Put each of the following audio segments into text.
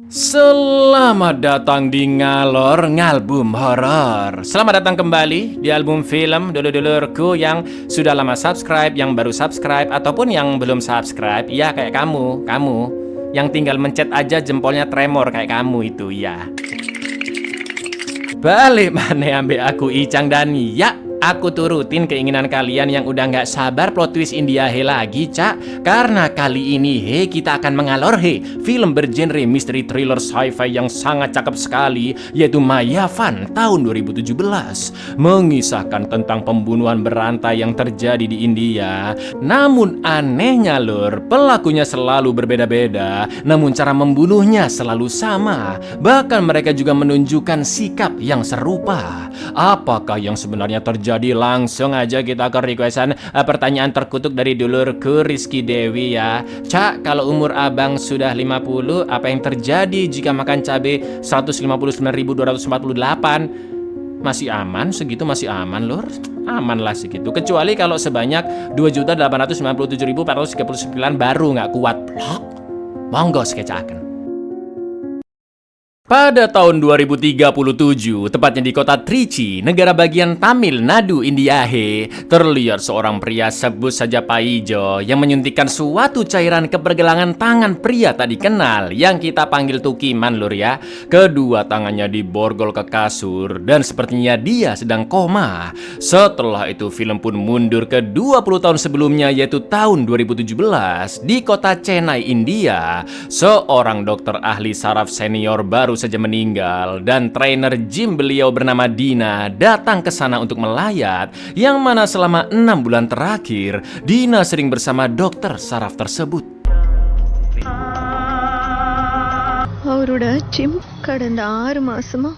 Selamat datang di Ngalor Ngalbum Horor. Selamat datang kembali di album film dulur-dulurku yang sudah lama subscribe, yang baru subscribe, ataupun yang belum subscribe. Ya kayak kamu yang tinggal mencet aja jempolnya tremor kayak kamu itu ya. Balik mana ambil aku Icang dan ya, aku turutin keinginan kalian yang udah nggak sabar plot twist India he lagi, Cak. Karena kali ini kita akan mengalor film bergenre misteri thriller sci-fi yang sangat cakep sekali, yaitu Mayavan tahun 2017. Mengisahkan tentang pembunuhan berantai yang terjadi di India. Namun anehnya lur, pelakunya selalu berbeda-beda, namun cara membunuhnya selalu sama. Bahkan mereka juga menunjukkan sikap yang serupa. Apakah yang sebenarnya terjadi? Langsung aja kita ke requestan pertanyaan terkutuk dari dulurku Rizky Dewi ya. Cak, kalau umur abang sudah 50, apa yang terjadi jika makan cabai 159.248? Masih aman, segitu masih aman lur. Aman lah segitu. Kecuali kalau sebanyak 2.897.439 baru nggak kuat. Monggo skecaken. Pada tahun 2037, tepatnya di kota Trichy, negara bagian Tamil Nadu, India, terlihat seorang pria sebut saja Paijo yang menyuntikkan suatu cairan ke pergelangan tangan pria tak dikenal yang kita panggil Tukiman lur ya. Kedua tangannya diborgol ke kasur dan sepertinya dia sedang koma. Setelah itu film pun mundur ke 20 tahun sebelumnya, yaitu tahun 2017 di kota Chennai, India. Seorang dokter ahli saraf senior baru saja meninggal dan trainer gym beliau bernama Dina datang ke sana untuk melayat, yang mana selama 6 bulan terakhir Dina sering bersama dokter saraf tersebut. அவரோட ஜிம் கடந்த 6 மாசமா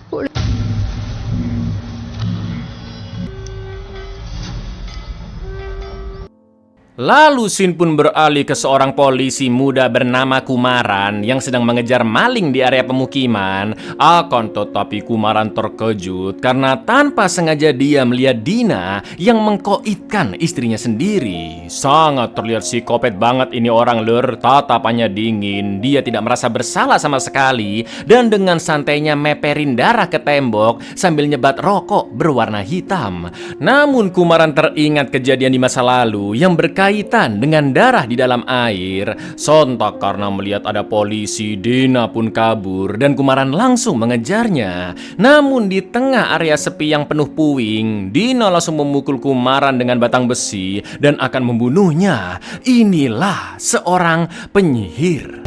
Lalu scene pun beralih ke seorang polisi muda bernama Kumaran yang sedang mengejar maling di area pemukiman. Akan tetapi Kumaran terkejut karena tanpa sengaja dia melihat Dina yang mengkoitkan istrinya sendiri. Sangat terlihat psikopat banget ini orang lur. Tatapannya dingin, dia tidak merasa bersalah sama sekali, dan dengan santainya meperin darah ke tembok sambil nyebat rokok berwarna hitam. Namun Kumaran teringat kejadian di masa lalu yang berkaitan dengan darah di dalam air. Sontak karena melihat ada polisi, Dina pun kabur dan Kumaran langsung mengejarnya. Namun di tengah area sepi yang penuh puing, Dina langsung memukul Kumaran dengan batang besi dan akan membunuhnya. Inilah seorang penyihir.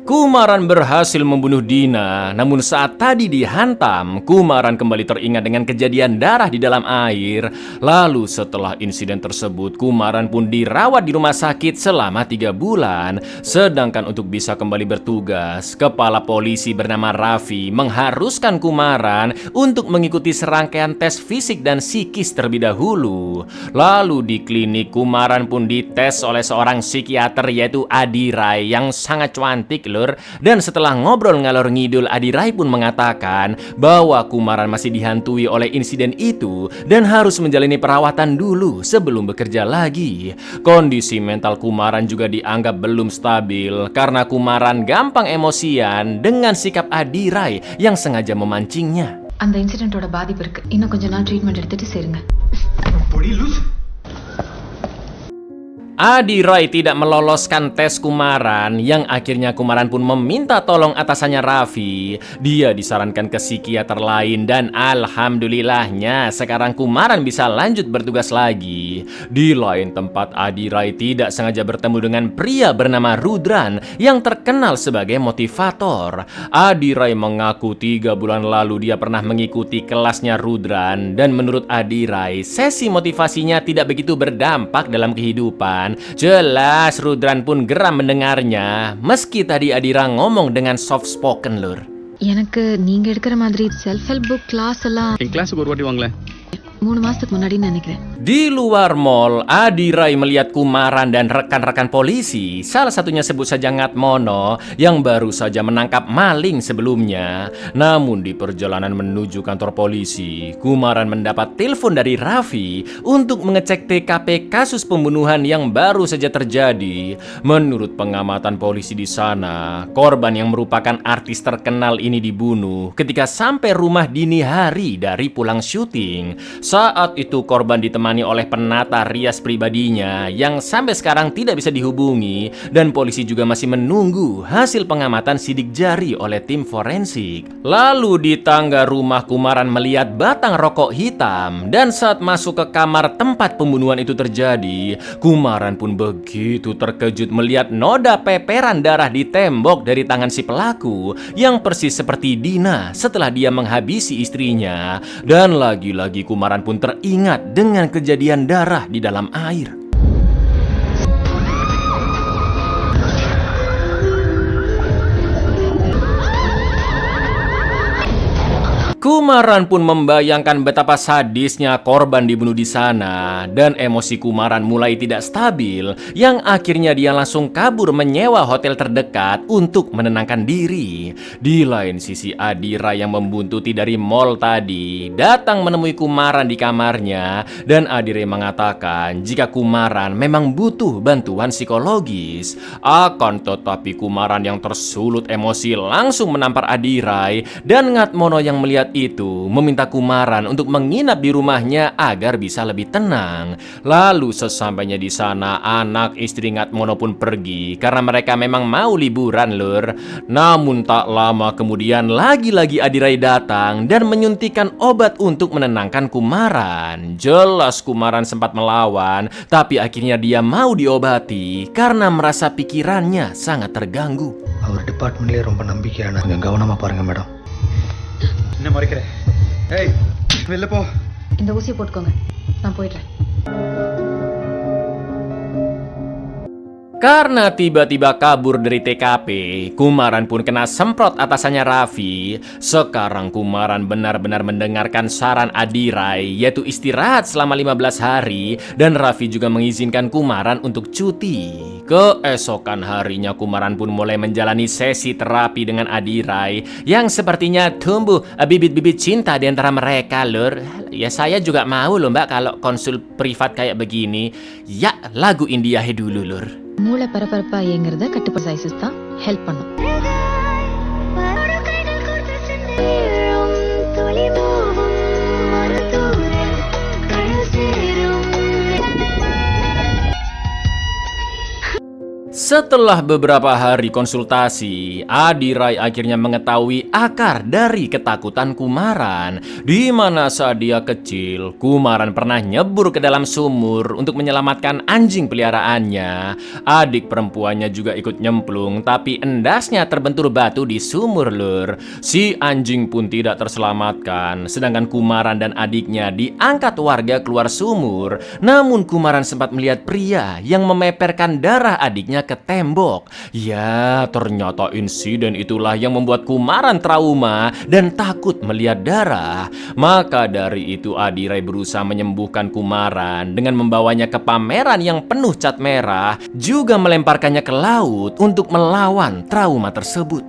Kumaran berhasil membunuh Dina, namun saat tadi dihantam, Kumaran kembali teringat dengan kejadian darah di dalam air. Lalu setelah insiden tersebut, Kumaran pun dirawat di rumah sakit selama 3 bulan. Sedangkan untuk bisa kembali bertugas, kepala polisi bernama Raffi mengharuskan Kumaran untuk mengikuti serangkaian tes fisik dan psikis terlebih dahulu. Lalu di klinik, Kumaran pun dites oleh seorang psikiater yaitu Adirai yang sangat cantik lur. Dan setelah ngobrol ngalor ngidul, Adirai pun mengatakan bahwa Kumaran masih dihantui oleh insiden itu dan harus menjalani perawatan dulu sebelum bekerja lagi. Kondisi mental Kumaran juga dianggap belum stabil karena Kumaran gampang emosian dengan sikap Adirai yang sengaja memancingnya. அந்த இன்சிடென்ட்டோட பாதிப்பு இருக்கு. இன்னும் கொஞ்ச நாள் ட்ரீட்மெண்ட் எடுத்துட்டு சேருங்க. Adirai tidak meloloskan tes Kumaran, yang akhirnya Kumaran pun meminta tolong atasannya Raffi. Dia disarankan ke psikiater lain dan alhamdulillahnya sekarang Kumaran bisa lanjut bertugas lagi. Di lain tempat, Adirai tidak sengaja bertemu dengan pria bernama Rudran yang terkenal sebagai motivator. Adirai mengaku 3 bulan lalu dia pernah mengikuti kelasnya Rudran dan menurut Adirai sesi motivasinya tidak begitu berdampak dalam kehidupan. Jelas Rudran pun geram mendengarnya, meski tadi Adira ngomong dengan soft spoken lur. எனக்கு நீங்க எடுக்கிற மாதிரி self help book class எல்லாம் என் கிளாஸுக்கு ஒரு வாட்டி வாங்களேன். 3 மாசத்துக்கு முன்னாடி நினைக்கிறேன். Di luar mall, Adirai melihat Kumaran dan rekan-rekan polisi, salah satunya sebut saja Ngatmono, yang baru saja menangkap maling sebelumnya. Namun di perjalanan menuju kantor polisi, Kumaran mendapat telepon dari Raffi untuk mengecek TKP kasus pembunuhan yang baru saja terjadi. Menurut pengamatan polisi di sana, korban yang merupakan artis terkenal ini dibunuh ketika sampai rumah dini hari dari pulang syuting. Saat itu korban ditemani oleh penata rias pribadinya yang sampai sekarang tidak bisa dihubungi, dan polisi juga masih menunggu hasil pengamatan sidik jari oleh tim forensik. Lalu di tangga rumah Kumaran melihat batang rokok hitam, dan saat masuk ke kamar tempat pembunuhan itu terjadi, Kumaran pun begitu terkejut melihat noda peperan darah di tembok dari tangan si pelaku yang persis seperti Dina setelah dia menghabisi istrinya. Dan lagi-lagi Kumaran pun teringat dengan kejadian darah di dalam air. Kumaran pun membayangkan betapa sadisnya korban dibunuh di sana, dan emosi Kumaran mulai tidak stabil, yang akhirnya dia langsung kabur menyewa hotel terdekat untuk menenangkan diri. Di lain sisi, Adira yang membuntuti dari mall tadi datang menemui Kumaran di kamarnya, dan Adira mengatakan jika Kumaran memang butuh bantuan psikologis. Akan tetapi Kumaran yang tersulut emosi langsung menampar Adirai, dan Ngatmono yang melihat itu meminta Kumaran untuk menginap di rumahnya agar bisa lebih tenang. Lalu sesampainya di sana, anak istri Ngatmono pun pergi karena mereka memang mau liburan, lur. Namun tak lama kemudian lagi-lagi Adirai datang dan menyuntikkan obat untuk menenangkan Kumaran. Jelas Kumaran sempat melawan, tapi akhirnya dia mau diobati karena merasa pikirannya sangat terganggu. அவர் டிபார்ட்மெண்ட்லேயே ரொம்ப நம்பிக்கையான கொஞ்சம் கவனமாக பாருங்கள் மேடம். என்ன மறைக்கிறேன்? ஏய் வெளில போ. இந்த ஊசியை போட்டுக்கோங்க, நான் போயிடுறேன். Karena tiba-tiba kabur dari TKP, Kumaran pun kena semprot atasannya Raffi. Sekarang Kumaran benar-benar mendengarkan saran Adirai, yaitu istirahat selama 15 hari, dan Raffi juga mengizinkan Kumaran untuk cuti. Keesokan harinya Kumaran pun mulai menjalani sesi terapi dengan Adirai yang sepertinya tumbuh bibit-bibit cinta di antara mereka, lur. Ya saya juga mau loh mbak kalau konsul privat kayak begini. Ya lagu India dulu, lur. மூளை பரபரப்பா இயங்குறத கட்டுப்படுத்த தான் ஹெல்ப் பண்ணும். Setelah beberapa hari konsultasi, Adirai akhirnya mengetahui akar dari ketakutan Kumaran. Di mana saat dia kecil, Kumaran pernah nyebur ke dalam sumur untuk menyelamatkan anjing peliharaannya. Adik perempuannya juga ikut nyemplung, tapi endasnya terbentur batu di sumur, lur. Si anjing pun tidak terselamatkan, sedangkan Kumaran dan adiknya diangkat warga keluar sumur. Namun Kumaran sempat melihat pria yang memeperkan darah adiknya ke tembok. Ya, ternyata insiden itulah yang membuat Kumaran trauma dan takut melihat darah. Maka dari itu Adirai berusaha menyembuhkan Kumaran dengan membawanya ke pameran yang penuh cat merah, juga melemparkannya ke laut untuk melawan trauma tersebut.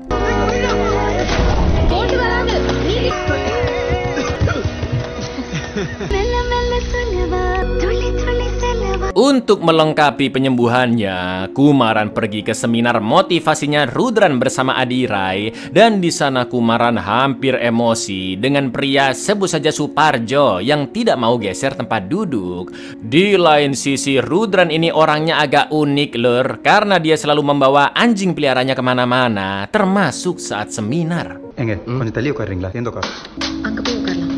Untuk melengkapi penyembuhannya, Kumaran pergi ke seminar motivasinya Rudran bersama Adirai, dan di sana Kumaran hampir emosi dengan pria sebut saja Suparjo yang tidak mau geser tempat duduk. Di lain sisi, Rudran ini orangnya agak unik, lur, karena dia selalu membawa anjing peliharanya kemana-mana, termasuk saat seminar. கொஞ்சம் தள்ளி உட்காருங்களா? சேர்ந்து உட்காரு. அங்க போய் உட்காரலாம்.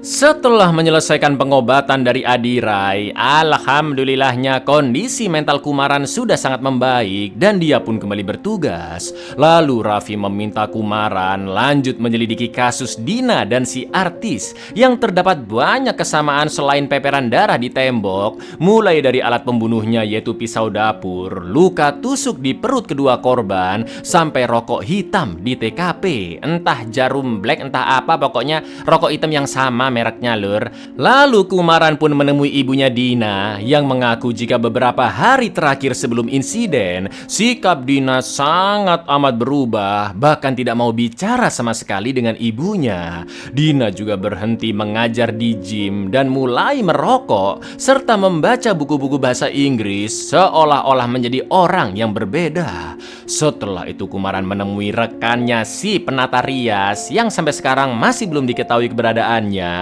Setelah menyelesaikan pengobatan dari Adirai, alhamdulillahnya kondisi mental Kumaran sudah sangat membaik dan dia pun kembali bertugas. Lalu Raffi meminta Kumaran lanjut menyelidiki kasus Dina dan si artis yang terdapat banyak kesamaan selain peperan darah di tembok, mulai dari alat pembunuhnya yaitu pisau dapur, luka tusuk di perut kedua korban, sampai rokok hitam di TKP. Entah jarum black, entah apa, pokoknya rokok hitam yang sama mereknya lur. Lalu Kumaran pun menemui ibunya Dina yang mengaku jika beberapa hari terakhir sebelum insiden, sikap Dina sangat amat berubah, bahkan tidak mau bicara sama sekali dengan ibunya. Dina juga berhenti mengajar di gym dan mulai merokok serta membaca buku-buku bahasa Inggris seolah-olah menjadi orang yang berbeda. Setelah itu Kumaran menemui rekannya si penata rias yang sampai sekarang masih belum diketahui keberadaannya.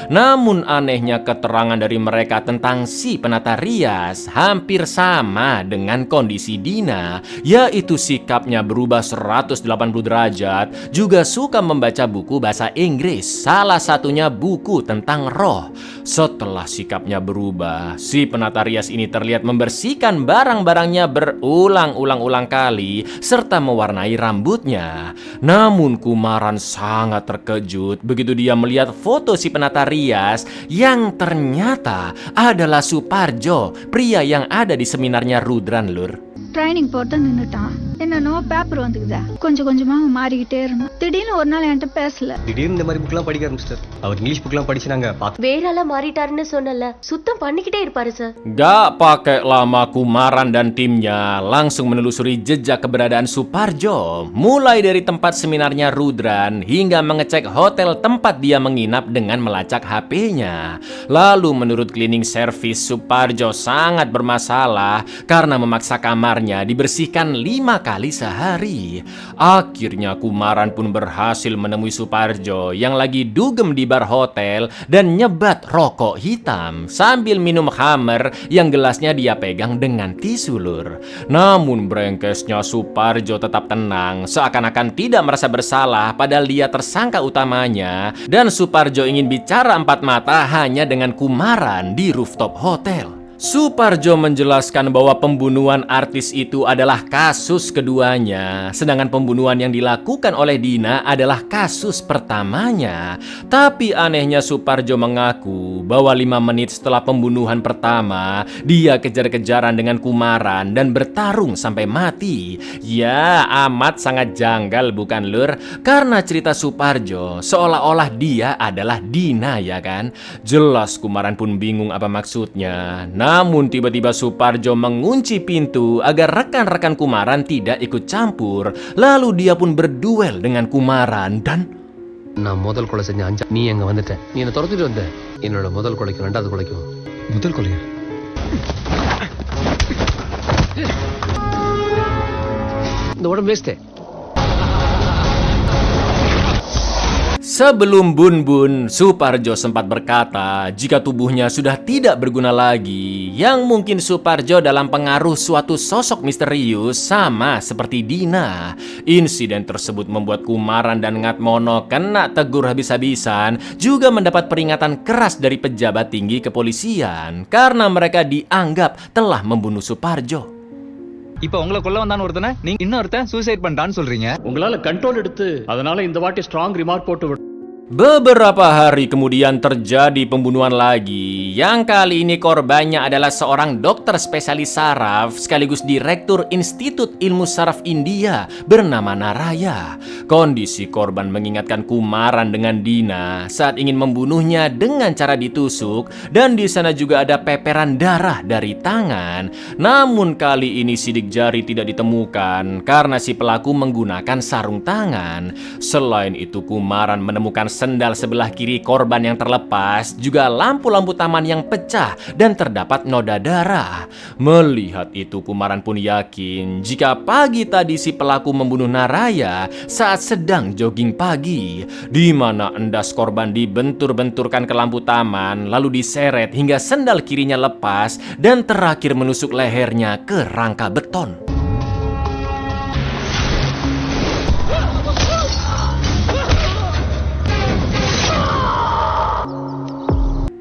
Namun anehnya keterangan dari mereka tentang si penata rias hampir sama dengan kondisi Dina, yaitu sikapnya berubah 180 derajat, juga suka membaca buku bahasa Inggris, salah satunya buku tentang roh. Setelah sikapnya berubah, si penata rias ini terlihat membersihkan barang-barangnya berulang-ulang kali serta mewarnai rambutnya. Namun Kumaran sangat terkejut begitu dia melihat foto si penata rias yang ternyata adalah Suparjo, pria yang ada di seminarnya Rudran lur. Training போட்டு நின்றுட்டான். என்னன்னோ பேப்பர் வந்துக்குதா, கொஞ்சம் கொஞ்சமா அவன் மாறிக்கிட்டே இருந்தான். திடீர்னு ஒரு நாள் என்கிட்ட பேசல. திடீர்னு இந்த மாதிரி புக்லாம் படிக்க ஆரம்பிச்சிட்டார். அவர் இங்கிலீஷ் புக்லாம் படிச்சு நாங்க பார்த்து வேற ஆளா மாறிட்டாருன்னு சொன்னல, சுத்தம் பண்ணிக்கிட்டே இருப்பாரு sir. Gak pakai lama Kumaran dan timnya langsung menelusuri jejak keberadaan Suparjo, mulai dari tempat seminarnya Rudran hingga mengecek hotel tempat dia menginap dengan melacak HP-nya. Lalu menurut cleaning service, Suparjo sangat bermasalah karena memaksa kamarnya dibersihkan 5 kali sehari. Akhirnya Kumaran pun berhasil menemui Suparjo yang lagi dugem di bar hotel dan nyebat rokok hitam sambil minum Hammer yang gelasnya dia pegang dengan tisu lur. Namun brengkesnya Suparjo tetap tenang, seakan-akan tidak merasa bersalah padahal dia tersangka utamanya, dan Suparjo ingin bicara empat mata hanya dengan Kumaran di rooftop hotel. Suparjo menjelaskan bahwa pembunuhan artis itu adalah kasus keduanya, sedangkan pembunuhan yang dilakukan oleh Dina adalah kasus pertamanya. Tapi anehnya Suparjo mengaku bahwa 5 menit setelah pembunuhan pertama, dia kejar-kejaran dengan Kumaran dan bertarung sampai mati. Ya, amat sangat janggal bukan lur? Karena cerita Suparjo seolah-olah dia adalah Dina ya kan? Jelas Kumaran pun bingung apa maksudnya. Namun tiba-tiba Suparjo mengunci pintu agar rekan-rekan Kumaran tidak ikut campur. Lalu dia pun berduel dengan Kumaran dan நான் முதல் கொலை செஞ்ச அஞ்சா நீ எங்க வந்துட்ட, நீ என்ன துரத்திட்டு வந்த. என்னோட முதல் கொலைக்கும் 2வது கொலைக்கும் முதல் கொலையா? இந்த உடம்பு waste. Sebelum Bun-Bun, Suparjo sempat berkata jika tubuhnya sudah tidak berguna lagi, yang mungkin Suparjo dalam pengaruh suatu sosok misterius sama seperti Dina. Insiden tersebut membuat Kumaran dan Ngatmono kena tegur habis-habisan, juga mendapat peringatan keras dari pejabat tinggi kepolisian karena mereka dianggap telah membunuh Suparjo. இப்ப உங்களை கொல்ல வந்தான்னு ஒருத்தனை நீங்க இன்னொருத்தன் சூசைட் பண்ணிட்டான்னு சொல்றீங்க. உங்களால கண்ட்ரோல் எடுத்து அதனால இந்த வாட்டி ஸ்ட்ராங் ரிமார்க் போட்டு விடு. Beberapa hari kemudian terjadi pembunuhan lagi. Yang kali ini korbannya adalah seorang dokter spesialis saraf sekaligus direktur Institut Ilmu Saraf India bernama Naraya. Kondisi korban mengingatkan Kumaran dengan Dina saat ingin membunuhnya dengan cara ditusuk, dan di sana juga ada peperan darah dari tangan. Namun kali ini sidik jari tidak ditemukan karena si pelaku menggunakan sarung tangan. Selain itu Kumaran menemukan sendal sebelah kiri korban yang terlepas, juga lampu-lampu taman yang pecah dan terdapat noda darah. Melihat itu Kumaran pun yakin jika pagi tadi si pelaku membunuh Naraya saat sedang jogging pagi, di mana endas korban dibentur-benturkan ke lampu taman lalu diseret hingga sendal kirinya lepas dan terakhir menusuk lehernya ke rangka beton.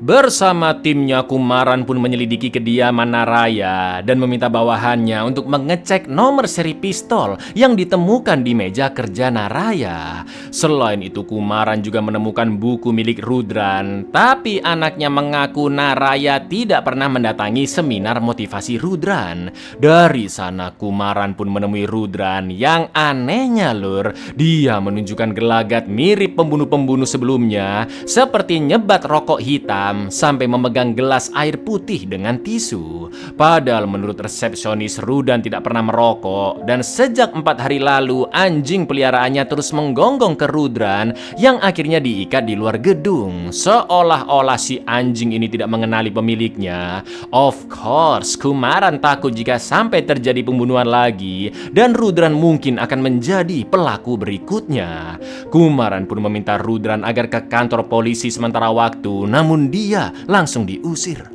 Bersama timnya, Kumaran pun menyelidiki kediaman Naraya dan meminta bawahannya untuk mengecek nomor seri pistol yang ditemukan di meja kerja Naraya. Selain itu, Kumaran juga menemukan buku milik Rudran, tapi anaknya mengaku Naraya tidak pernah mendatangi seminar motivasi Rudran. Dari sana, Kumaran pun menemui Rudran yang anehnya lur, dia menunjukkan gelagat mirip pembunuh-pembunuh sebelumnya, seperti nyebat rokok hitam sampai memegang gelas air putih dengan tisu. Padahal menurut resepsionis, Rudran tidak pernah merokok, dan sejak 4 hari lalu anjing peliharaannya terus menggonggong ke Rudran yang akhirnya diikat di luar gedung, seolah-olah si anjing ini tidak mengenali pemiliknya. Of course, Kumaran takut jika sampai terjadi pembunuhan lagi dan Rudran mungkin akan menjadi pelaku berikutnya. Kumaran pun meminta Rudran agar ke kantor polisi sementara waktu, namun dia langsung diusir.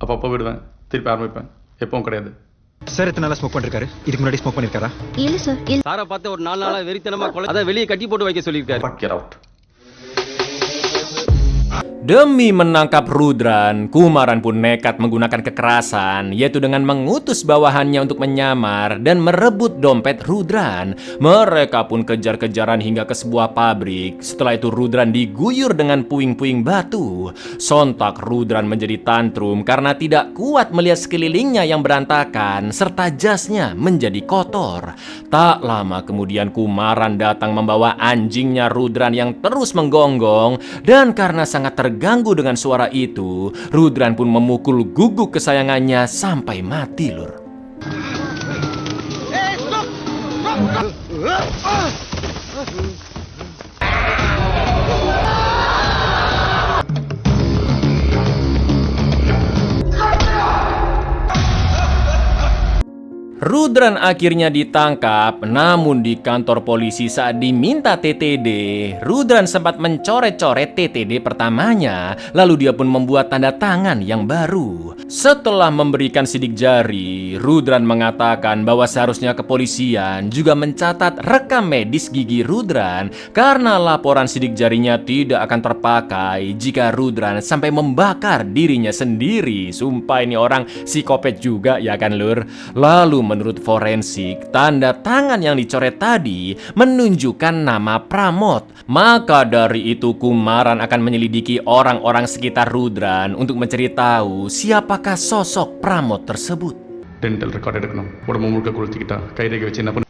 அப்பப்போ விடுவேன், திருப்பி ஆரம்பிப்பேன், எப்பவும் கிடையாது. சார் எத்தனை நாளா ஸ்மோக் பண்ணிருக்காரு? இதுக்கு முன்னாடி ஸ்மோக் பண்ணிருக்காரா? இல்ல சார் இல்ல. சாரை பார்த்து ஒரு 4 நாளா வெறித்தனமா கொலை, அதான் வெளியே கட்டி போட்டு வைக்க சொல்லியிருக்காரு. Get out. Demi menangkap Rudran, Kumaran pun nekat menggunakan kekerasan, yaitu dengan mengutus bawahannya untuk menyamar dan merebut dompet Rudran. Mereka pun kejar-kejaran hingga ke sebuah pabrik. Setelah itu Rudran diguyur dengan puing-puing batu. Sontak Rudran menjadi tantrum karena tidak kuat melihat sekelilingnya yang berantakan, serta jasnya menjadi kotor. Tak lama kemudian Kumaran datang membawa anjingnya Rudran yang terus menggonggong, dan karena sangat terganggu dengan suara itu, Rudran pun memukul guguk kesayangannya sampai mati lur. Rudran akhirnya ditangkap, namun di kantor polisi saat diminta TTD, Rudran sempat mencoret-coret TTD pertamanya, lalu dia pun membuat tanda tangan yang baru. Setelah memberikan sidik jari, Rudran mengatakan bahwa seharusnya kepolisian juga mencatat rekam medis gigi Rudran karena laporan sidik jarinya tidak akan terpakai jika Rudran sampai membakar dirinya sendiri. Sumpah ini orang psikopat juga ya kan lur. Lalu menurut forensik, tanda tangan yang dicoret tadi menunjukkan nama Pramod. Maka dari itu Kumaran akan menyelidiki orang-orang sekitar Rudran untuk mencari tahu siapakah sosok Pramod tersebut. Dental record எடுக்கணும், உடம்பு முழுக்க கொளுத்திக்கிட்டா கைரேகை வச்சு என்ன பண்ண.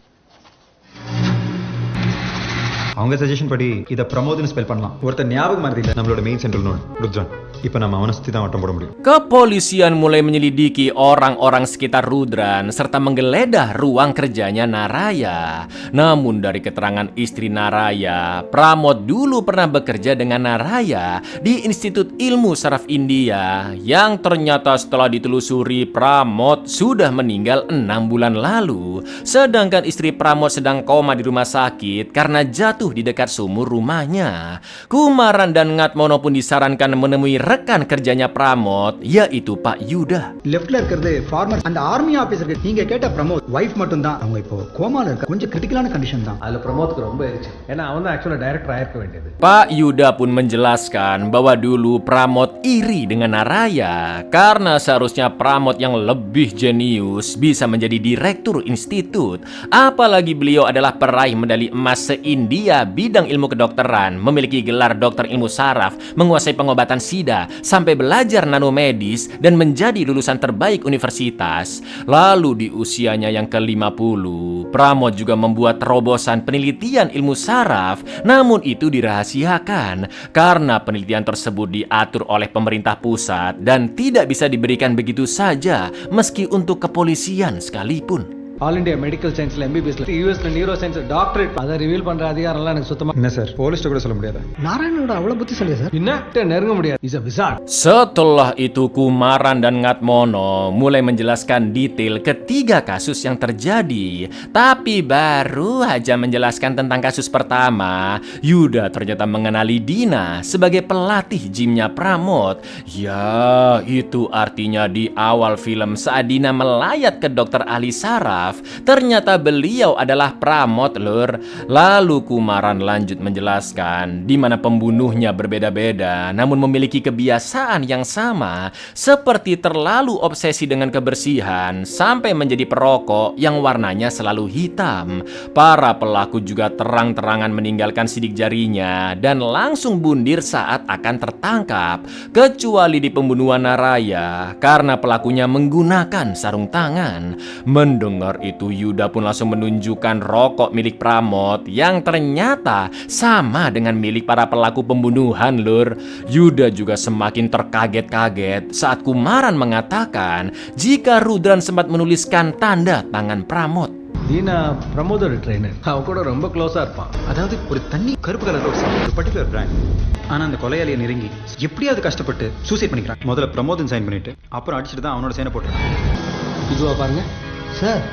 அவங்க சஜஷன் படி இதை பிரமோத்னு ஸ்பெல் பண்ணலாம். ஒருத்தர் ஞாபகம் மறதில்லை, நம்மளோட மெயின் சென்ட்ரல் நோட் ருத்ரன். இப்போ நம்ம அவனை சுற்றி தான் வட்டம் போட முடியும். Kepolisian mulai menyelidiki orang-orang sekitar Rudran serta menggeledah ruang kerjanya Naraya. Namun dari keterangan istri Naraya, Pramod dulu pernah bekerja dengan Naraya di Institut Ilmu Saraf India, yang ternyata setelah ditelusuri Pramod sudah meninggal 6 bulan lalu. Sedangkan istri Pramod sedang koma di rumah sakit karena jatuh di dekat sumur rumahnya. Kumaran dan Ngatmono pun disarankan menemui rekan kerjanya Pramod, yaitu Pak Yuda. லெஃப்ட்ல இருக்கிறது ஃபார்மர், அந்த ஆர்மி ஆபீசருக்கு நீங்க கேட்ட பிரமோத் வைஃப் மட்டும் தான். அவங்க இப்போ கோமால இருக்க, கொஞ்சம் கிரிட்டிக்கலான கண்டிஷன் தான். அதுல பிரமோத்க்கு ரொம்ப எரிச்சல், ஏன்னா அவன் தான் ஆக்சுவலா டைரக்டர் ஆயிருக்க வேண்டியது. Pak Yuda pun menjelaskan bahwa dulu Pramod iri dengan Naraya karena seharusnya Pramod yang lebih jenius bisa menjadi direktur institut. Apalagi beliau adalah peraih medali emas se-India bidang ilmu kedokteran, memiliki gelar dokter ilmu saraf, menguasai pengobatan SIDA, sampai belajar nanomedis dan menjadi lulusan terbaik universitas. Lalu di usianya yang ke-50, Pramod juga membuat terobosan penelitian ilmu saraf, namun itu dirahasiakan karena penelitian tersebut diatur oleh pemerintah pusat dan tidak bisa diberikan begitu saja meski untuk kepolisian sekalipun. All India medical சயின்ஸ்ல எம்பிபிஎஸ்ல யூஎஸ்ல neuro science doctorate, அதை ரிவீல் பண்ற அதிகாரம்லாம் எனக்கு சுத்தமா என்ன சார், போலீஸ்ட்ட கூட சொல்ல முடியாது. நாராயணனோட அவ்வளவு புத்திசாலியா சார்? என்ன நெருங்க முடியாது. Is a wizard. Setelah itu Kumaran dan Ngatmono mulai menjelaskan detail ketiga kasus yang terjadi. Tapi baru aja menjelaskan tentang kasus pertama, Yuda ternyata mengenali Dina sebagai pelatih gymnya Pramod. Ya, itu artinya di awal film saat Dina melayat ke dokter ahli saraf, saraf, ternyata beliau adalah Pramod, Lur. Lalu Kumaran lanjut menjelaskan di mana pembunuhnya berbeda-beda namun memiliki kebiasaan yang sama, seperti terlalu obsesi dengan kebersihan sampai menjadi perokok yang warnanya selalu hitam. Para pelaku juga terang-terangan meninggalkan sidik jarinya dan langsung bundir saat akan tertangkap, kecuali di pembunuhan Naraya karena pelakunya menggunakan sarung tangan. Mendengar itu, Yuda pun langsung menunjukkan rokok milik Pramod yang ternyata sama dengan milik para pelaku pembunuhan, Lur. Yuda juga semakin terkaget-kaget saat Kumaran mengatakan jika Rudran sempat menuliskan tanda tangan Pramod. Deena பிரமோதோட trainer அவன் கூட ரொம்ப க்ளோஸா இருப்பான். அதாவது ஒரு தண்ணி கருப்பு கலர் ரோஸ் ஒரு பர்டிகுலர் பிராண்ட். ஆனா அந்த கொலையாளியை நெருங்கி எப்படியாவது கஷ்டப்பட்டு சூசைட் பண்ணிக்கிறான். முதல்ல பிரமோதன் சைன் பண்ணிட்டு அப்புறம் அடிச்சுட்டு தான் அவனோட சைனை போட்டுறான். இதுவா பாருங்க சார்,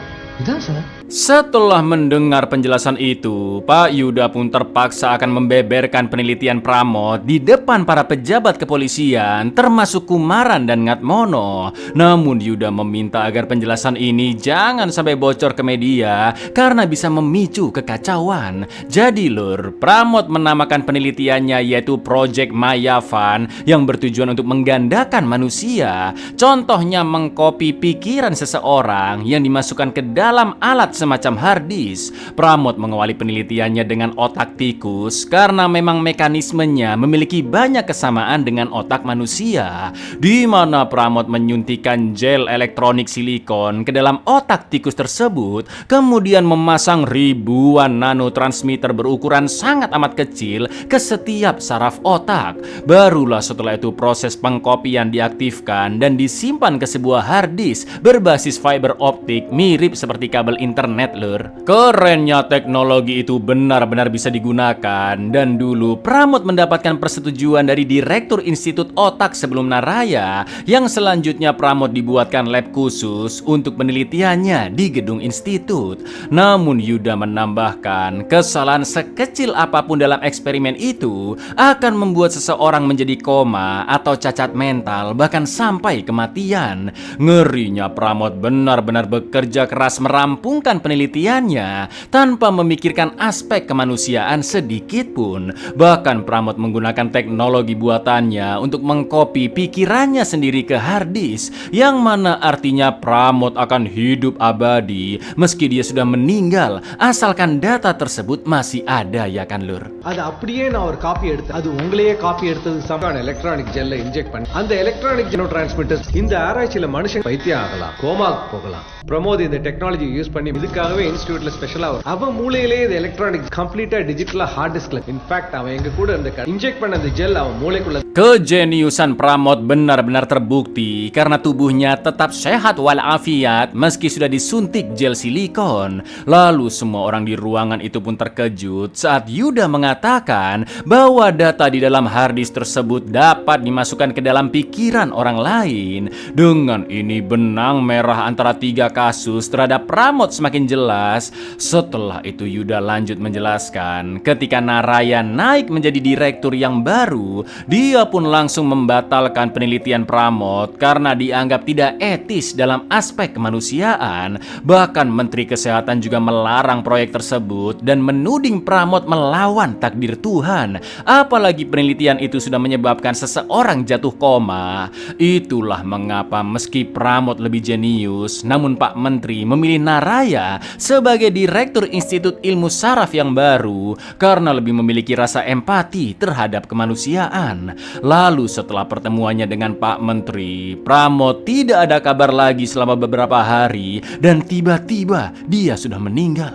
இதான் sir. Setelah mendengar penjelasan itu, Pak Yuda pun terpaksa akan membeberkan penelitian Pramod di depan para pejabat kepolisian, termasuk Kumaran dan Ngatmono. Namun Yuda meminta agar penjelasan ini jangan sampai bocor ke media karena bisa memicu kekacauan. Jadi Lur, Pramod menamakan penelitiannya yaitu Project Mayavan yang bertujuan untuk menggandakan manusia. Contohnya mengcopy pikiran seseorang yang dimasukkan ke dalam alat semacam hard disk. Pramod mengawali penelitiannya dengan otak tikus karena memang mekanismenya memiliki banyak kesamaan dengan otak manusia, di mana Pramod menyuntikkan gel elektronik silikon ke dalam otak tikus tersebut, kemudian memasang ribuan nanotransmitter berukuran sangat amat kecil ke setiap saraf otak. Barulah setelah itu proses pengkopian diaktifkan dan disimpan ke sebuah hard disk berbasis fiber optik mirip seperti kabel internet, Lur. Kerennya teknologi itu benar-benar bisa digunakan, dan dulu Pramod mendapatkan persetujuan dari Direktur Institut Otak sebelum Naraya, yang selanjutnya Pramod dibuatkan lab khusus untuk penelitiannya di gedung institut. Namun Yuda menambahkan, kesalahan sekecil apapun dalam eksperimen itu akan membuat seseorang menjadi koma atau cacat mental, bahkan sampai kematian. Ngerinya Pramod benar-benar bekerja keras merampungkan penelitiannya tanpa memikirkan aspek kemanusiaan sedikit pun. Bahkan Pramod menggunakan teknologi buatannya untuk mengkopi pikirannya sendiri ke hard disk, yang mana artinya Pramod akan hidup abadi meski dia sudah meninggal, asalkan data tersebut masih ada, ya kan Lur? அது அப்படியே நான் ஒரு காப்பி எடுத்து அது உங்களையே காப்பி எடுத்தது சமான எலக்ட்ரானிக் ஜெல்ல இன்ஜெக்ட் பண்ணி அந்த எலக்ட்ரானிக் ஜெனோ டிரான்ஸ்மிட்டர்ஸ் இந்த ஆராய்ச்சியில மனுஷன் பைத்தியம் ஆகலாம், கோமாக்கு போகலாம். பிரமோத் இந்த டெக்னாலஜி யூஸ் பண்ணி இதுக்காகவே இன்ஸ்டிடியூட்ல ஸ்பெஷலா அவன் மூளையிலே இது எலக்ட்ரானிக் கம்ப்ளீட்டா டிஜிட்டலா ஹார்ட் டிஸ்க்ல. இன்ஃபேக்ட் அவன் எங்க கூட இந்த இன்ஜெக்ட் பண்ண அந்த ஜெல் அவன் மூளைக்குள்ள. Kejeniusan Pramod benar-benar terbukti karena tubuhnya tetap sehat walafiat meski sudah disuntik gel silikon. Lalu semua orang di ruangan itu pun terkejut saat Yuda mengatakan bahwa data di dalam hard disk tersebut dapat dimasukkan ke dalam pikiran orang lain. Dengan ini benang merah antara tiga kasus terhadap Pramod semakin jelas. Setelah itu Yuda lanjut menjelaskan, ketika Naraya naik menjadi direktur yang baru, dia pun langsung membatalkan penelitian Pramod karena dianggap tidak etis dalam aspek kemanusiaan. Bahkan Menteri Kesehatan juga melarang proyek tersebut dan menuding Pramod melawan takdir Tuhan. Apalagi penelitian itu sudah menyebabkan seseorang jatuh koma. Itulah mengapa meski Pramod lebih jenius, namun Pak Menteri memilih Naraya sebagai Direktur Institut Ilmu Saraf yang baru karena lebih memiliki rasa empati terhadap kemanusiaan. Lalu setelah pertemuannya dengan Pak Menteri, Pramod tidak ada kabar lagi selama beberapa hari dan tiba-tiba dia sudah meninggal.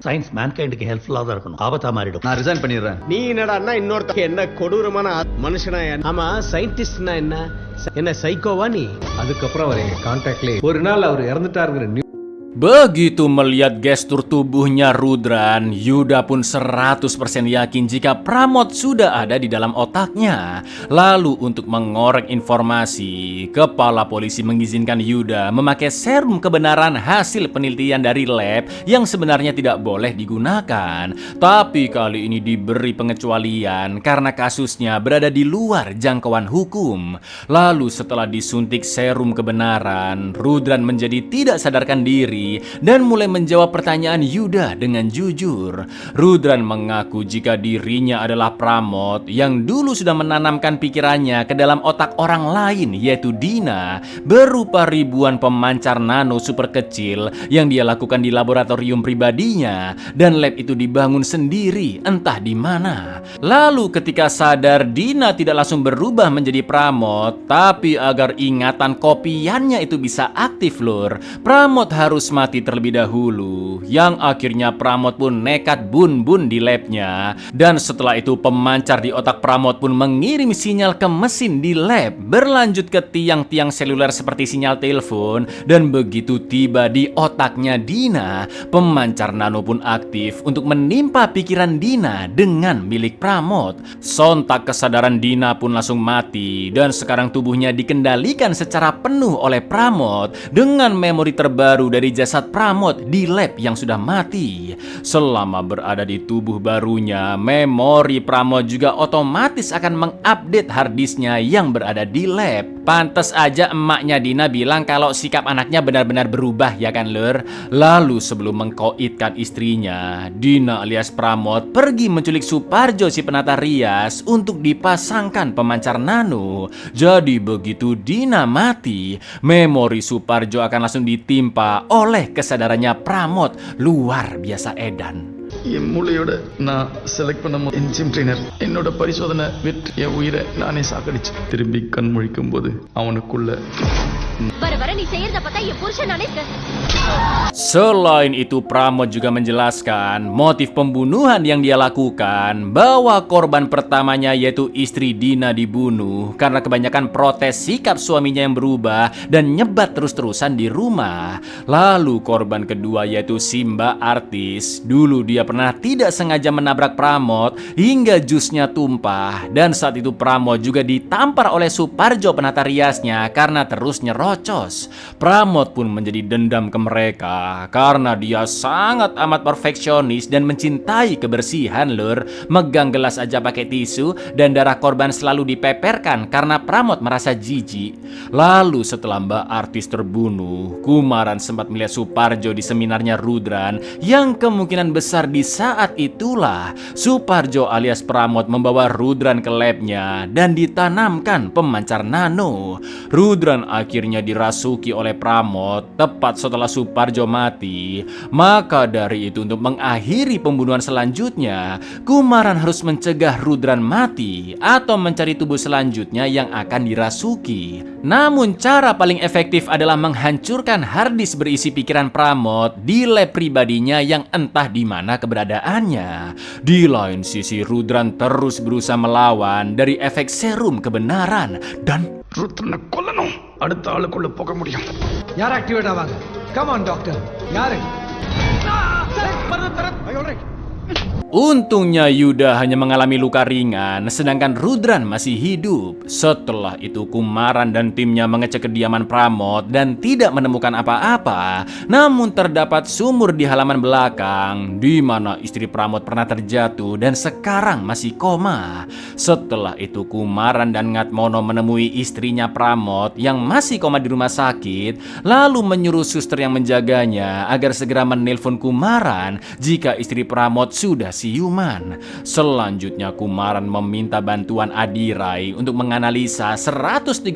Science மேன்கைண்டுக்கு ஹெல்ப்ஃபுல்லாக தான் இருக்கணும், ஆபத்தா மாறிடும். நான் ரிசைன் பண்ணிடுறேன். நீ என்னடா இன்னொருத்த என்ன கொடூரமான மனுஷனா? ஆமா, சயின்டிஸ்ட்னா என்ன சைக்கோவா நீ? அதுக்கப்புறம் அவர் எங்க கான்டாக்ட்ல ஒரு நாள் அவர் இறந்துட்டாருங்கிற. Begitu melihat gestur tubuhnya Rudran, Yuda pun 100% yakin jika Pramod sudah ada di dalam otaknya. Lalu untuk mengorek informasi, kepala polisi mengizinkan Yuda memakai serum kebenaran hasil penelitian dari lab yang sebenarnya tidak boleh digunakan. Tapi kali ini diberi pengecualian karena kasusnya berada di luar jangkauan hukum. Lalu setelah disuntik serum kebenaran, Rudran menjadi tidak sadarkan diri sendiri dan mulai menjawab pertanyaan Yuda dengan jujur. Rudran mengaku jika dirinya adalah Pramod yang dulu sudah menanamkan pikirannya ke dalam otak orang lain, yaitu Dina, berupa ribuan pemancar nano super kecil yang dia lakukan di laboratorium pribadinya, dan lab itu dibangun sendiri entah di mana. Lalu ketika sadar, Dina tidak langsung berubah menjadi Pramod, tapi agar ingatan kopiannya itu bisa aktif lur, Pramod harus mati terlebih dahulu. Yang akhirnya Pramod pun nekat bun-bun di labnya, dan setelah itu pemancar di otak Pramod pun mengirim sinyal ke mesin di lab, berlanjut ke tiang-tiang seluler seperti sinyal telepon, dan begitu tiba di otaknya Dina, pemancar nano pun aktif untuk menimpa pikiran Dina dengan milik Pramod. Sontak kesadaran Dina pun langsung mati, dan sekarang tubuhnya dikendalikan secara penuh oleh Pramod dengan memori terbaru dari jasad Pramod di lab yang sudah mati. Selama berada di tubuh barunya, memori Pramod juga otomatis akan mengupdate harddisknya yang berada di lab. Pantes aja emaknya Dina bilang kalau sikap anaknya benar-benar berubah ya kan lur. Lalu sebelum mengkoitkan istrinya, Dina alias Pramod pergi menculik Suparjo si penata rias untuk dipasangkan pemancar nano. Jadi begitu Dina mati, memori Suparjo akan langsung ditimpa oleh kesadarannya Pramod luar biasa edan. என் மூளையோட நான் செலக்ட் பண்ண enzyme trainer என்னோட பரிசோதனை விட்டு என் உயிரை நானே சாக்கடிச்சு திரும்பி கண் முழிக்கும் போது அவனுக்குள்ள வர வர நீ செய்யறத பார்த்தா என் புருஷன் நினைக்க. Selain itu, Pramod juga menjelaskan motif pembunuhan yang dia lakukan, bahwa korban pertamanya yaitu istri Dina dibunuh karena kebanyakan protes sikap suaminya yang berubah dan nyebat terus-terusan di rumah. Lalu korban kedua yaitu Simba artis, dulu dia pernah tidak sengaja menabrak Pramod hingga jusnya tumpah, dan saat itu Pramod juga ditampar oleh Suparjo penata riasnya karena terus nyerocos. Pramod pun menjadi dendam ke mereka karena dia sangat amat perfeksionis dan mencintai kebersihan lur. Megang gelas aja pakai tisu, dan darah korban selalu dipeperkan karena Pramod merasa jijik. Lalu setelah mbak artis terbunuh, Kumaran sempat melihat Suparjo di seminarnya Rudran, yang kemungkinan besar di saat itulah Suparjo alias Pramod membawa Rudran ke labnya dan ditanamkan pemancar nano. Rudran akhirnya dirasuki oleh Pramod tepat setelah Suparjo mati. Maka dari itu, untuk mengakhiri pembunuhan selanjutnya, Kumaran harus mencegah Rudran mati atau mencari tubuh selanjutnya yang akan dirasuki. Namun cara paling efektif adalah menghancurkan harddisk berisi pikiran Pramod di lab pribadinya yang entah di mana keberadaannya. Di lain sisi, Rudran terus berusaha melawan dari efek serum kebenaran dan ருத்ரனை கொல்லணும், அடுத்த ஆளுக்குள்ள போக முடியும். யார் ஆக்டிவேட் ஆவாங்க? Come on doctor, யாரு? untungnya Yuda hanya mengalami luka ringan, sedangkan Rudran masih hidup. Setelah itu Kumaran dan timnya mengecek kediaman Pramod dan tidak menemukan apa-apa. Namun terdapat sumur di halaman belakang di mana istri Pramod pernah terjatuh dan sekarang masih koma. Setelah itu Kumaran dan Ngatmono menemui istrinya Pramod yang masih koma di rumah sakit, lalu menyuruh suster yang menjaganya agar segera menelpon Kumaran jika istri Pramod sudah siuman. Selanjutnya Kumaran meminta bantuan Adirai untuk menganalisa 134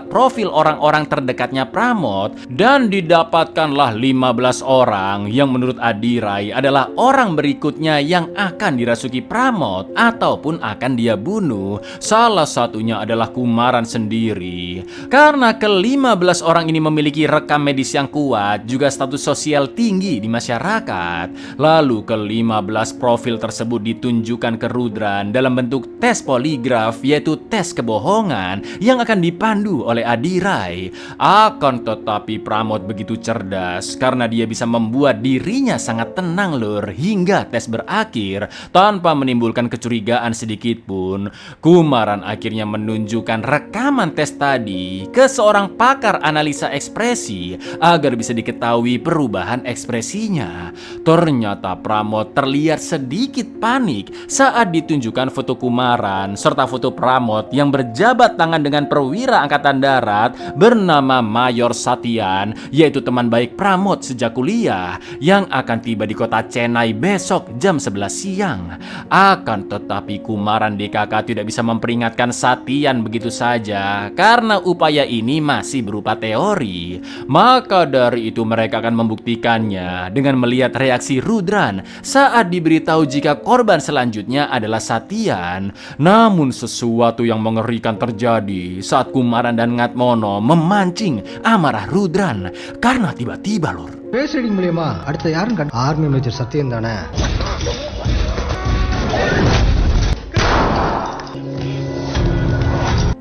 profil orang-orang terdekatnya Pramod, dan didapatkanlah 15 orang yang menurut Adirai adalah orang berikutnya yang akan dirasuki Pramod ataupun akan dia bunuh. Salah satunya adalah Kumaran sendiri. Karena ke-15 orang ini memiliki rekam medis yang kuat, juga status sosial tinggi di masyarakat. Lalu ke-15 profil tersebut ditunjukkan ke Rudran dalam bentuk tes poligraf, yaitu tes kebohongan yang akan dipandu oleh Adirai. Akan tetapi Pramod begitu cerdas karena dia bisa membuat dirinya sangat tenang lur hingga tes berakhir tanpa menimbulkan kecurigaan sedikit pun. Kumaran akhirnya menunjukkan rekaman tes tadi ke seorang pakar analisa ekspresi agar bisa diketahui perubahan ekspresinya. Ternyata Pramod terlihat sedih sedikit panik saat ditunjukkan foto Kumaran serta foto Pramod yang berjabat tangan dengan perwira angkatan darat bernama Mayor Satyan, yaitu teman baik Pramod sejak kuliah yang akan tiba di kota Chennai besok jam 11 siang. Akan tetapi Kumaran DKK tidak bisa memperingatkan Satyan begitu saja karena upaya ini masih berupa teori. Maka dari itu mereka akan membuktikannya dengan melihat reaksi Rudran saat diberitahu jika korban selanjutnya adalah Satyan. Namun sesuatu yang mengerikan terjadi saat Kumaran dan Ngatmono memancing amarah Rudran karena tiba-tiba lor. Face reading மூலியமா அடுத்த யாருன்னு கண்டு army major Sathyan தானே.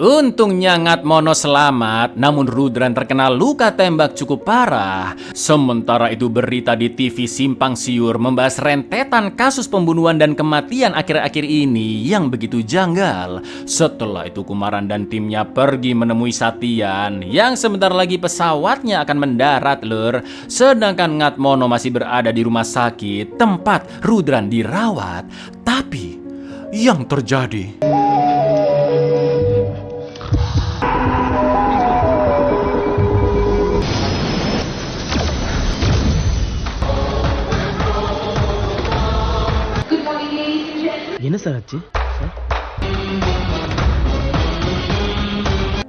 Untungnya Ngatmono selamat, namun Rudran terkena luka tembak cukup parah. Sementara itu berita di TV simpang siur membahas rentetan kasus pembunuhan dan kematian akhir-akhir ini yang begitu janggal. Setelah itu Kumaran dan timnya pergi menemui Satyan yang sebentar lagi pesawatnya akan mendarat lur. Sedangkan Ngatmono masih berada di rumah sakit tempat Rudran dirawat. Tapi yang terjadi... என்ன சார் ஆச்சு?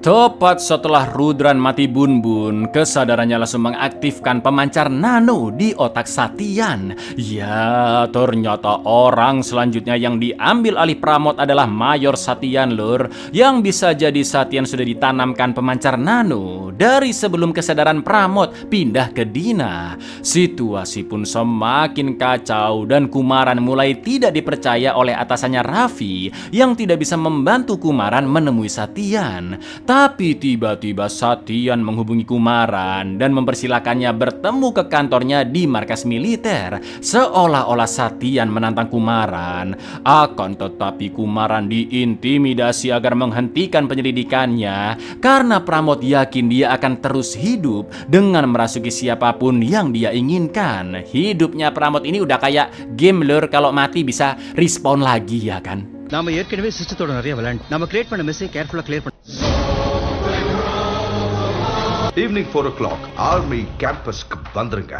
Tepat setelah Rudran mati bun-bun, kesadarannya langsung mengaktifkan pemancar nano di otak Satyan. Ya, ternyata orang selanjutnya yang diambil alih Pramod adalah Mayor Satyan lur. Yang bisa jadi Satyan sudah ditanamkan pemancar nano dari sebelum kesadaran Pramod pindah ke Dina. Situasi pun semakin kacau dan Kumaran mulai tidak dipercaya oleh atasannya Raffi yang tidak bisa membantu Kumaran menemui Satyan. Tapi tiba-tiba Satyan menghubungi Kumaran dan mempersilakannya bertemu ke kantornya di markas militer. Seolah-olah Satyan menantang Kumaran. Akan tetapi Kumaran diintimidasi agar menghentikan penyelidikannya karena Pramod yakin dia akan terus hidup dengan merasuki siapapun yang dia inginkan. Hidupnya Pramod ini udah kayak game lur, kalau mati bisa respawn lagi ya kan. நாம ஏற்கனவே சிஸ்டத்தோட நிறைய விளையாண்டு நம்ம கிரியேட் பண்ண மெஸ்ஸை கேர்ஃபுல்லா கிளியர் பண்ண. ஈவினிங் 4 o'clock ஆர்மி கேம்பஸ்க்கு வந்துருங்க.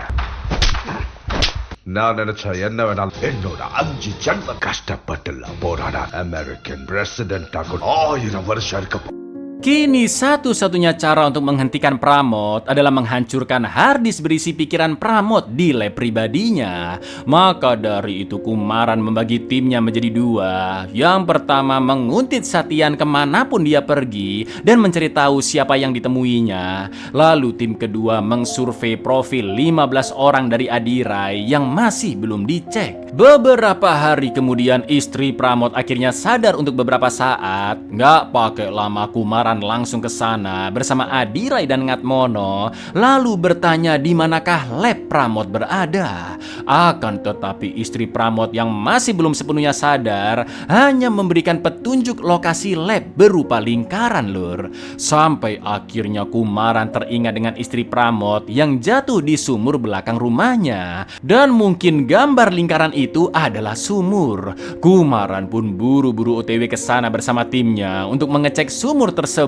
நான் நினைச்சா என்ன வேணாலும் என்னோட 5 ஜென்ம கஷ்டப்பட்டுல போராட அமெரிக்கன் பிரசிடென்ட் ஆக 1000 வருஷம் இருக்க. Kini satu-satunya cara untuk menghentikan Pramod adalah menghancurkan harddisk berisi pikiran Pramod di lab pribadinya. Maka dari itu Kumaran membagi timnya menjadi dua. Yang pertama menguntit Satyan kemanapun dia pergi dan mencari tahu siapa yang ditemuinya. Lalu tim kedua mengsurvei profil 15 orang dari Adirai yang masih belum dicek. Beberapa hari kemudian istri Pramod akhirnya sadar untuk beberapa saat. Nggak pakai lama Kumaran langsung ke sana bersama Adirai dan Ngatmono, lalu bertanya di manakah lab Pramod berada. Akan tetapi istri Pramod yang masih belum sepenuhnya sadar hanya memberikan petunjuk lokasi lab berupa lingkaran lur. Sampai akhirnya Kumaran teringat dengan istri Pramod yang jatuh di sumur belakang rumahnya. Dan mungkin gambar lingkaran itu adalah sumur. Kumaran pun buru-buru OTW ke sana bersama timnya untuk mengecek sumur tersebut.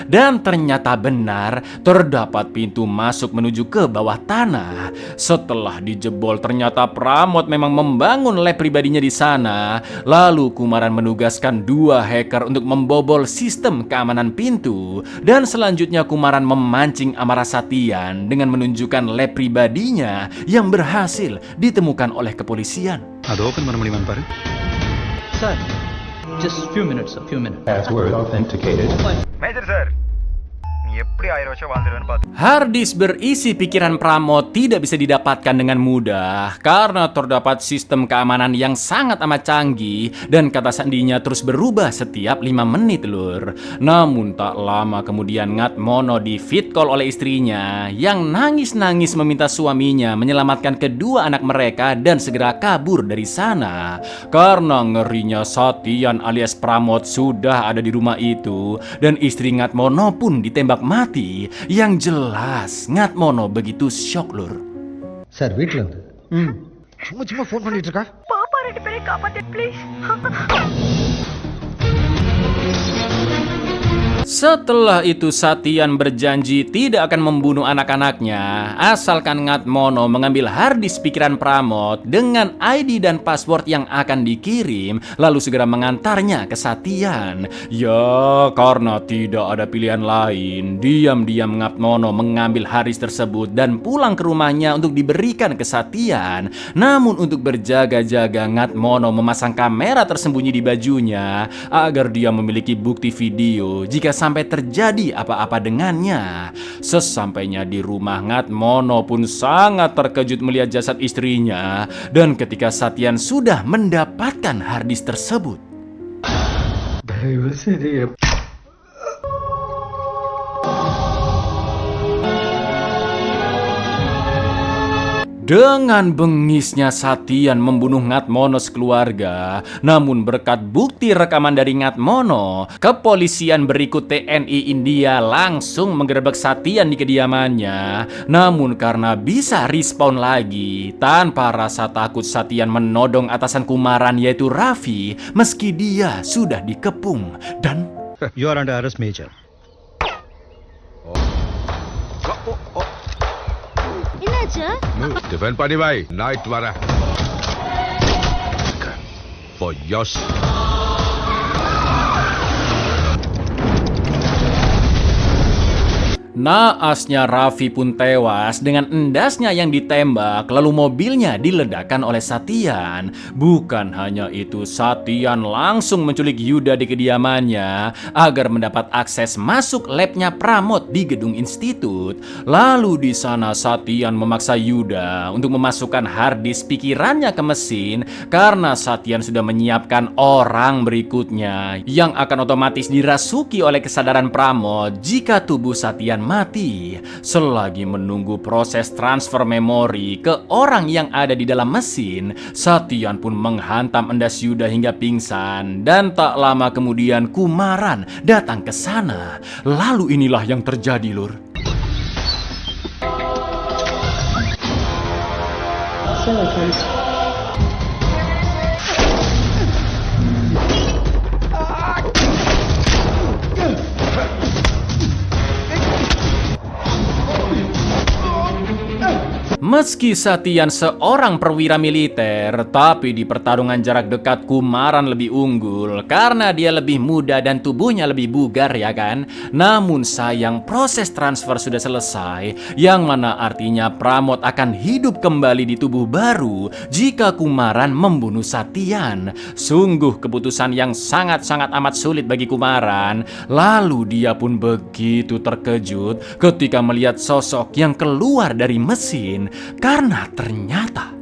Dan ternyata benar terdapat pintu masuk menuju ke bawah tanah. Setelah dijebol ternyata Pramod memang membangun lab pribadinya di sana. Lalu Kumaran menugaskan 2 hacker untuk membobol sistem keamanan pintu. Dan selanjutnya Kumaran memancing amarah Satyan dengan menunjukkan lab pribadinya yang berhasil ditemukan oleh kepolisian. அது ஓபன் பண்ண முடியுமான்னு பாரு. Sir just few minutes. Password authenticated. Major sir, நீ எப்படி 1000 வருஷம் வாழ்ந்துருவேன்னு பாத்து. Harddisk berisi pikiran Pramod tidak bisa didapatkan dengan mudah karena terdapat sistem keamanan yang sangat amat canggih dan kata sandinya terus berubah setiap 5 menit lur. Namun tak lama kemudian Ngatmono di fit call oleh istrinya yang nangis-nangis meminta suaminya menyelamatkan kedua anak mereka dan segera kabur dari sana. Karena ngerinya Satyan alias Pramod sudah ada di rumah itu dan istri Ngatmono pun ditembak mati. Yang jelas Ngatmono begitu shock lur. Sir வீட்ல இருந்து சும்மா ஃபோன் பண்ணிட்டு இருக்கா. பாப்பா 2 பேரையும் காப்பாத்து please. Setelah itu Satyan berjanji tidak akan membunuh anak-anaknya asalkan Ngatmono mengambil harddisk pikiran Pramod dengan ID dan password yang akan dikirim lalu segera mengantarnya ke Satyan. Ya, karena tidak ada pilihan lain, diam-diam Ngatmono mengambil harddisk tersebut dan pulang ke rumahnya untuk diberikan ke Satyan. Namun untuk berjaga-jaga Ngatmono memasang kamera tersembunyi di bajunya agar dia memiliki bukti video jika sampai terjadi apa-apa dengannya. Sesampainya di rumah, Ngatmono pun sangat terkejut melihat jasad istrinya. Dan ketika Satyan sudah mendapatkan harddisk tersebut, dengan bengisnya Satyan membunuh Ngatmono sekeluarga. Namun berkat bukti rekaman dari Ngatmono, kepolisian berikut TNI India langsung menggerebek Satyan di kediamannya. Namun karena bisa respawn lagi, tanpa rasa takut Satyan menodong atasan Kumaran yaitu Raffi meski dia sudah dikepung dan You are under arrest, Major. என்னாச்சு? Defend Pani bhai, night wara. For your naasnya Raffi pun tewas dengan endasnya yang ditembak, lalu mobilnya diledakkan oleh Satyan. Bukan hanya itu, Satyan langsung menculik Yuda di kediamannya agar mendapat akses masuk labnya Pramod di gedung institut. Lalu di sana Satyan memaksa Yuda untuk memasukkan harddisk pikirannya ke mesin karena Satyan sudah menyiapkan orang berikutnya yang akan otomatis dirasuki oleh kesadaran Pramod jika tubuh Satyan mati. Selagi menunggu proses transfer memori ke orang yang ada di dalam mesin, Satyan pun menghantam endas Yuda hingga pingsan. Dan tak lama kemudian Kumaran datang ke sana. Lalu inilah yang terjadi, Lur. Meski Satyan seorang perwira militer, tapi di pertarungan jarak dekat Kumaran lebih unggul karena dia lebih muda dan tubuhnya lebih bugar, ya kan? Namun sayang proses transfer sudah selesai, yang mana artinya Pramod akan hidup kembali di tubuh baru jika Kumaran membunuh Satyan. Sungguh keputusan yang sangat-sangat amat sulit bagi Kumaran. Lalu dia pun begitu terkejut ketika melihat sosok yang keluar dari mesin. Karena ternyata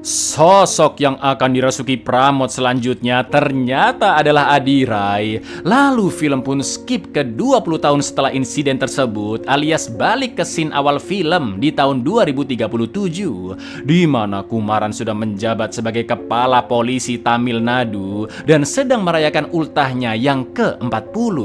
sosok yang akan dirasuki Pramod selanjutnya ternyata adalah Adirai. Lalu film pun skip ke 20 tahun setelah insiden tersebut, alias balik ke scene awal film di tahun 2037, di mana Kumaran sudah menjabat sebagai kepala polisi Tamil Nadu dan sedang merayakan ultahnya yang ke-40.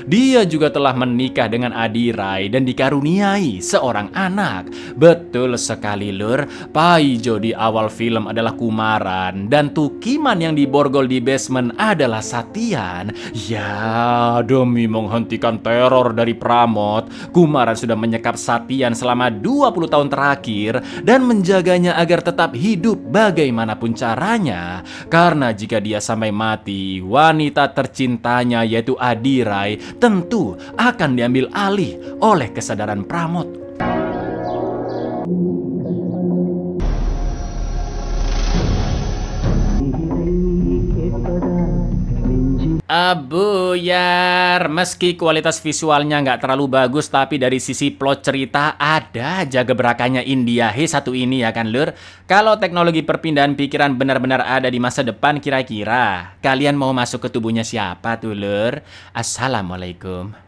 Dia juga telah menikah dengan Adirai dan dikaruniai seorang anak. Betul sekali, Lur. Paijo di awal film adalah Kumaran dan Tukiman yang diborgol di basement adalah Satyan. Ya, demi menghentikan teror dari Pramod, Kumaran sudah menyekap Satyan selama 20 tahun terakhir dan menjaganya agar tetap hidup bagaimanapun caranya. Karena jika dia sampai mati, wanita tercintanya yaitu Adirai tentu akan diambil alih oleh kesadaran Pramod. Abuyar, meski kualitas visualnya nggak terlalu bagus, tapi dari sisi plot cerita ada aja gebrakannya India satu ini, ya kan, Lur? Kalau teknologi perpindahan pikiran benar-benar ada di masa depan, kira-kira kalian mau masuk ke tubuhnya siapa tuh, Lur? Assalamualaikum.